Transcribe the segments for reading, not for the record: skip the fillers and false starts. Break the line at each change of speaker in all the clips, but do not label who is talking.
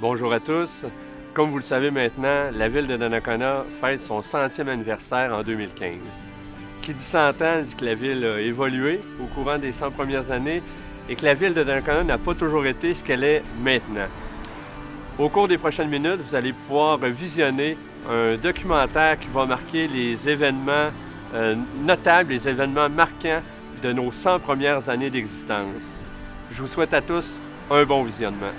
Bonjour à tous. Comme vous le savez maintenant, la ville de Donnacona fête son 100e anniversaire en 2015. Qui dit 100 ans dit que la ville a évolué au courant des 100 premières années et que la ville de Donnacona n'a pas toujours été ce qu'elle est maintenant. Au cours des prochaines minutes, vous allez pouvoir visionner un documentaire qui va marquer les événements notables, les événements marquants de nos 100 premières années d'existence. Je vous souhaite à tous un bon visionnement.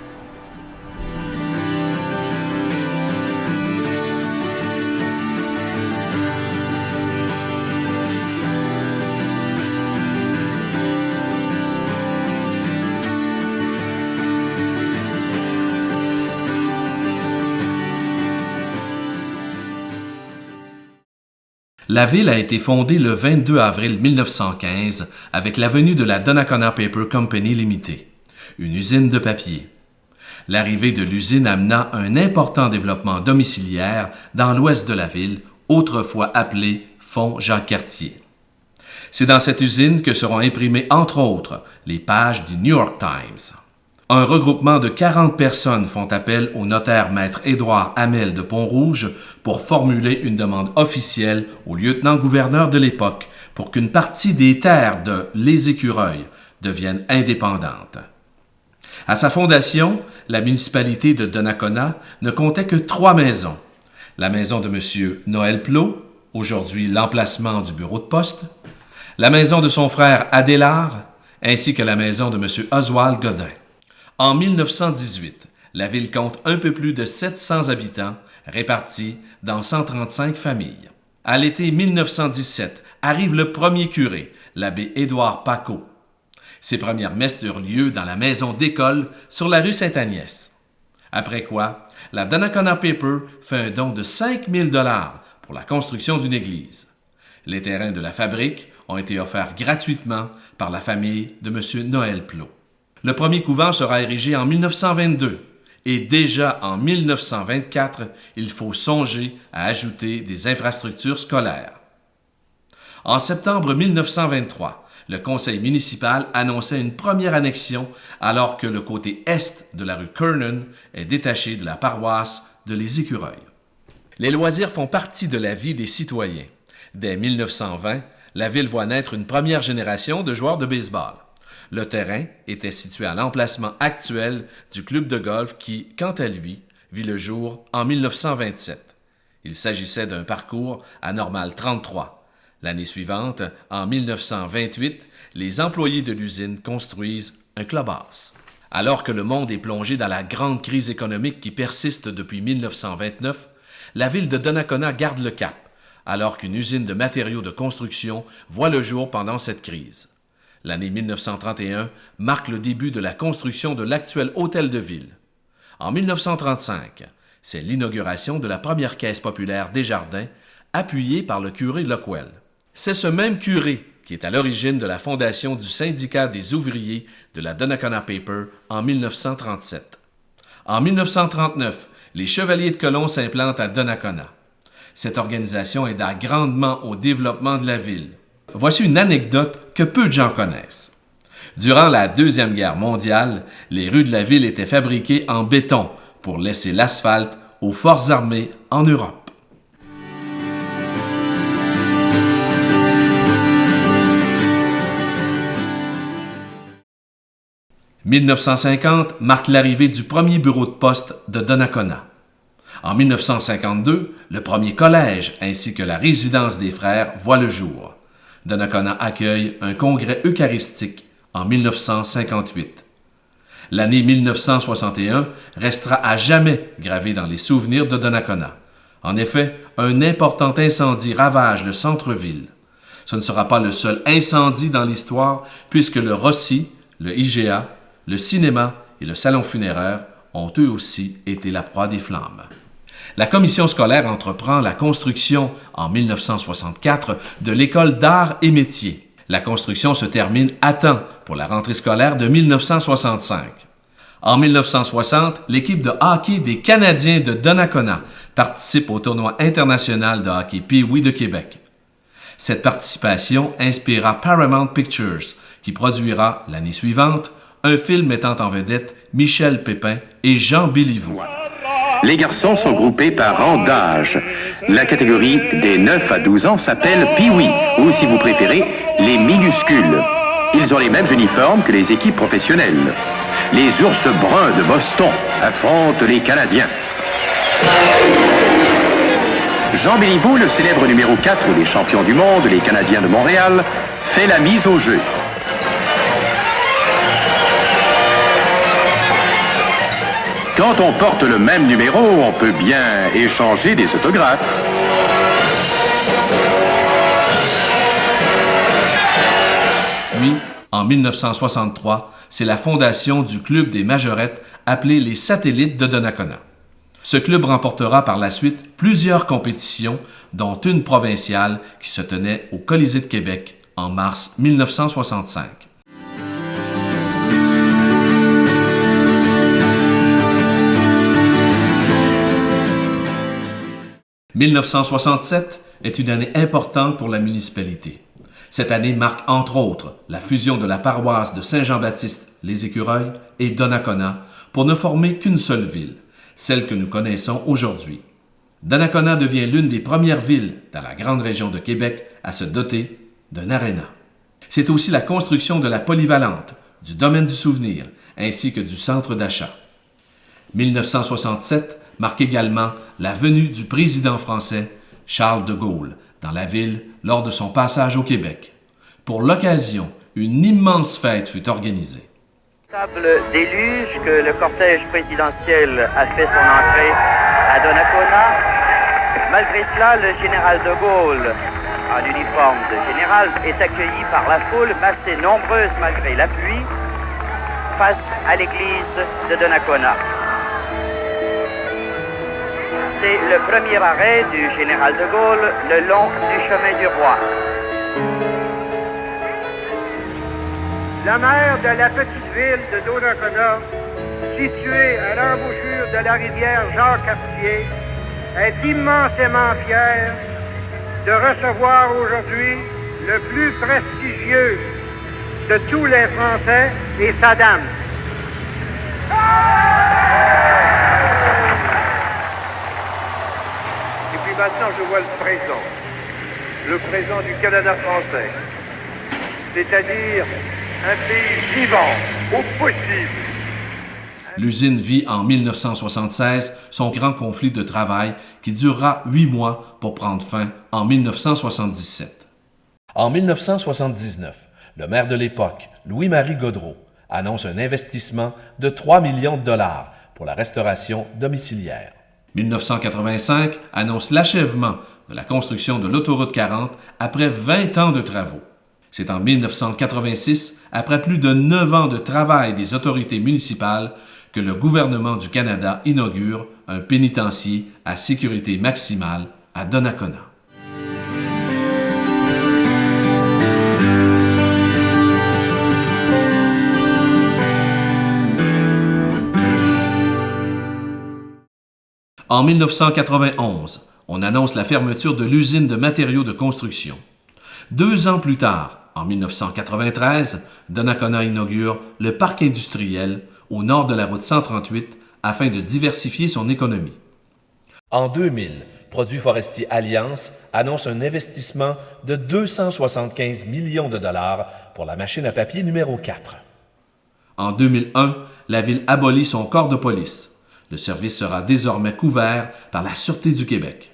La ville a été fondée le 22 avril 1915 avec la venue de la Donnacona Paper Company Limited, une usine de papier. L'arrivée de l'usine amena un important développement domiciliaire dans l'ouest de la ville, autrefois appelé Fonds Jacques-Cartier. C'est dans cette usine que seront imprimées, entre autres, les pages du New York Times. Un regroupement de 40 personnes font appel au notaire maître Édouard Hamel de Pont-Rouge pour formuler une demande officielle au lieutenant-gouverneur de l'époque pour qu'une partie des terres de Les Écureuils devienne indépendante. À sa fondation, la municipalité de Donnacona ne comptait que 3 maisons. La maison de M. Noël Plot, aujourd'hui l'emplacement du bureau de poste, la maison de son frère Adélard, ainsi que la maison de M. Oswald Godin. En 1918, la ville compte un peu plus de 700 habitants répartis dans 135 familles. À l'été 1917, arrive le premier curé, l'abbé Édouard Paco. Ses premières messes eurent lieu dans la maison d'école sur la rue Sainte-Agnès. Après quoi, la Donnacona Paper fait un don de 5 000 $ pour la construction d'une église. Les terrains de la fabrique ont été offerts gratuitement par la famille de M. Noël Plot. Le premier couvent sera érigé en 1922 et déjà en 1924, il faut songer à ajouter des infrastructures scolaires. En septembre 1923, le conseil municipal annonçait une première annexion alors que le côté est de la rue Kernan est détaché de la paroisse de Les Écureuils. Les loisirs font partie de la vie des citoyens. Dès 1920, la ville voit naître une première génération de joueurs de baseball. Le terrain était situé à l'emplacement actuel du club de golf qui, quant à lui, vit le jour en 1927. Il s'agissait d'un parcours à Normal 33. L'année suivante, en 1928, les employés de l'usine construisent un clubhouse. Alors que le monde est plongé dans la grande crise économique qui persiste depuis 1929, la ville de Donnacona garde le cap, alors qu'une usine de matériaux de construction voit le jour pendant cette crise. L'année 1931 marque le début de la construction de l'actuel hôtel de ville. En 1935, c'est l'inauguration de la première caisse populaire Desjardins, appuyée par le curé Lockwell. C'est ce même curé qui est à l'origine de la fondation du syndicat des ouvriers de la Donnacona Paper en 1937. En 1939, les Chevaliers de Colomb s'implantent à Donnacona. Cette organisation aida grandement au développement de la ville. Voici une anecdote que peu de gens connaissent. Durant la Deuxième Guerre mondiale, les rues de la ville étaient fabriquées en béton pour laisser l'asphalte aux forces armées en Europe. « 1950 marque l'arrivée du premier bureau de poste de Donnacona. En 1952, le premier collège ainsi que la résidence des frères voient le jour. Donnacona accueille un congrès eucharistique en 1958. L'année 1961 restera à jamais gravée dans les souvenirs de Donnacona. En effet, un important incendie ravage le centre-ville. Ce ne sera pas le seul incendie dans l'histoire puisque le Rossi, le IGA, le cinéma et le salon funéraire ont eux aussi été la proie des flammes. La commission scolaire entreprend la construction, en 1964, de l'école d'arts et métiers. La construction se termine à temps pour la rentrée scolaire de 1965. En 1960, l'équipe de hockey des Canadiens de Donnacona participe au tournoi international de hockey Pee-Wee de Québec. Cette participation inspira Paramount Pictures, qui produira l'année suivante un film mettant en vedette Michel Pépin et Jean Béliveau.
Les garçons sont groupés par rang d'âge. La catégorie des 9 à 12 ans s'appelle Pee-wee, ou si vous préférez, les minuscules. Ils ont les mêmes uniformes que les équipes professionnelles. Les ours bruns de Boston affrontent les Canadiens. Jean Béliveau, le célèbre numéro 4 des champions du monde, les Canadiens de Montréal, fait la mise au jeu. Quand on porte le même numéro, on peut bien échanger des autographes.
Puis, en 1963, c'est la fondation du club des majorettes appelé les Satellites de Donnacona. Ce club remportera par la suite plusieurs compétitions, dont une provinciale qui se tenait au Colisée de Québec en mars 1965. « 1967 est une année importante pour la municipalité. Cette année marque entre autres la fusion de la paroisse de Saint-Jean-Baptiste-les-Écureuils et Donnacona pour ne former qu'une seule ville, celle que nous connaissons aujourd'hui. Donnacona devient l'une des premières villes dans la grande région de Québec à se doter d'un aréna. C'est aussi la construction de la polyvalente, du domaine du souvenir, ainsi que du centre d'achat. 1967 marque également la venue du président français Charles de Gaulle dans la ville lors de son passage au Québec. Pour l'occasion, une immense fête fut organisée.
Table déluge que le cortège présidentiel a fait son entrée à Donnacona. Malgré cela, le général de Gaulle, en uniforme de général, est accueilli par la foule, massée nombreuse malgré la pluie, face à l'église de Donnacona. C'est le premier arrêt du général de Gaulle le long du chemin du roi.
La maire de la petite ville de Donnacona, située à l'embouchure de la rivière Jacques-Cartier, est immensément fière de recevoir aujourd'hui le plus prestigieux de tous les Français et sa dame. Et puis maintenant, je vois le présent du Canada français, c'est-à-dire un pays vivant, au possible.
L'usine vit en 1976 son grand conflit de travail qui durera 8 mois pour prendre fin en 1977. En 1979, le maire de l'époque, Louis-Marie Gaudreault, annonce un investissement de 3 millions de dollars pour la restauration domiciliaire. 1985 annonce l'achèvement de la construction de l'autoroute 40 après 20 ans de travaux. C'est en 1986, après plus de 9 ans de travail des autorités municipales, que le gouvernement du Canada inaugure un pénitencier à sécurité maximale à Donnacona. En 1991, on annonce la fermeture de l'usine de matériaux de construction. 2 ans plus tard, en 1993, Donnacona inaugure le parc industriel au nord de la route 138 afin de diversifier son économie. En 2000, Produits forestiers Alliance annonce un investissement de 275 millions de dollars pour la machine à papier numéro 4. En 2001, la ville abolit son corps de police. Le service sera désormais couvert par la Sûreté du Québec.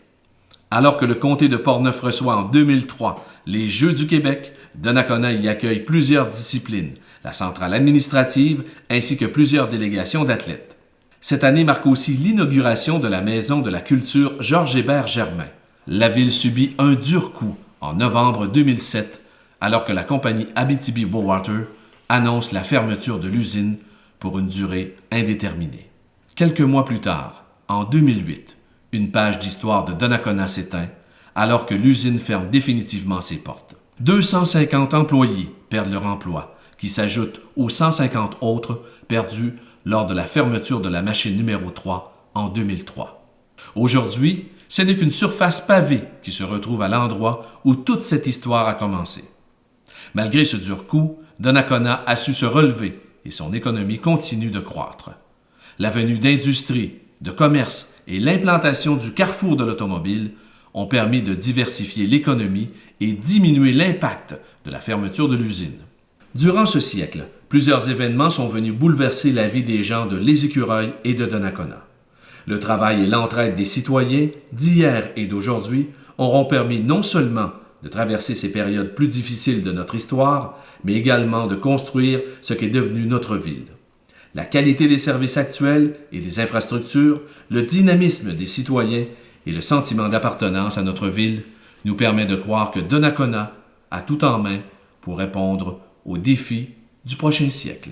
Alors que le comté de Portneuf reçoit en 2003 les Jeux du Québec, Donnacona y accueille plusieurs disciplines, la centrale administrative ainsi que plusieurs délégations d'athlètes. Cette année marque aussi l'inauguration de la Maison de la culture Georges-Hébert Germain. La ville subit un dur coup en novembre 2007, alors que la compagnie Abitibi-Bowater annonce la fermeture de l'usine pour une durée indéterminée. Quelques mois plus tard, en 2008, une page d'histoire de Donnacona s'éteint alors que l'usine ferme définitivement ses portes. 250 employés perdent leur emploi, qui s'ajoutent aux 150 autres perdus lors de la fermeture de la machine numéro 3 en 2003. Aujourd'hui, ce n'est qu'une surface pavée qui se retrouve à l'endroit où toute cette histoire a commencé. Malgré ce dur coup, Donnacona a su se relever et son économie continue de croître. La venue d'industries, de commerces et l'implantation du carrefour de l'automobile ont permis de diversifier l'économie et diminuer l'impact de la fermeture de l'usine. Durant ce siècle, plusieurs événements sont venus bouleverser la vie des gens de Les Écureuils et de Donnacona. Le travail et l'entraide des citoyens d'hier et d'aujourd'hui auront permis non seulement de traverser ces périodes plus difficiles de notre histoire, mais également de construire ce qu'est devenu notre ville. La qualité des services actuels et des infrastructures, le dynamisme des citoyens et le sentiment d'appartenance à notre ville nous permet de croire que Donnacona a tout en main pour répondre aux défis du prochain siècle.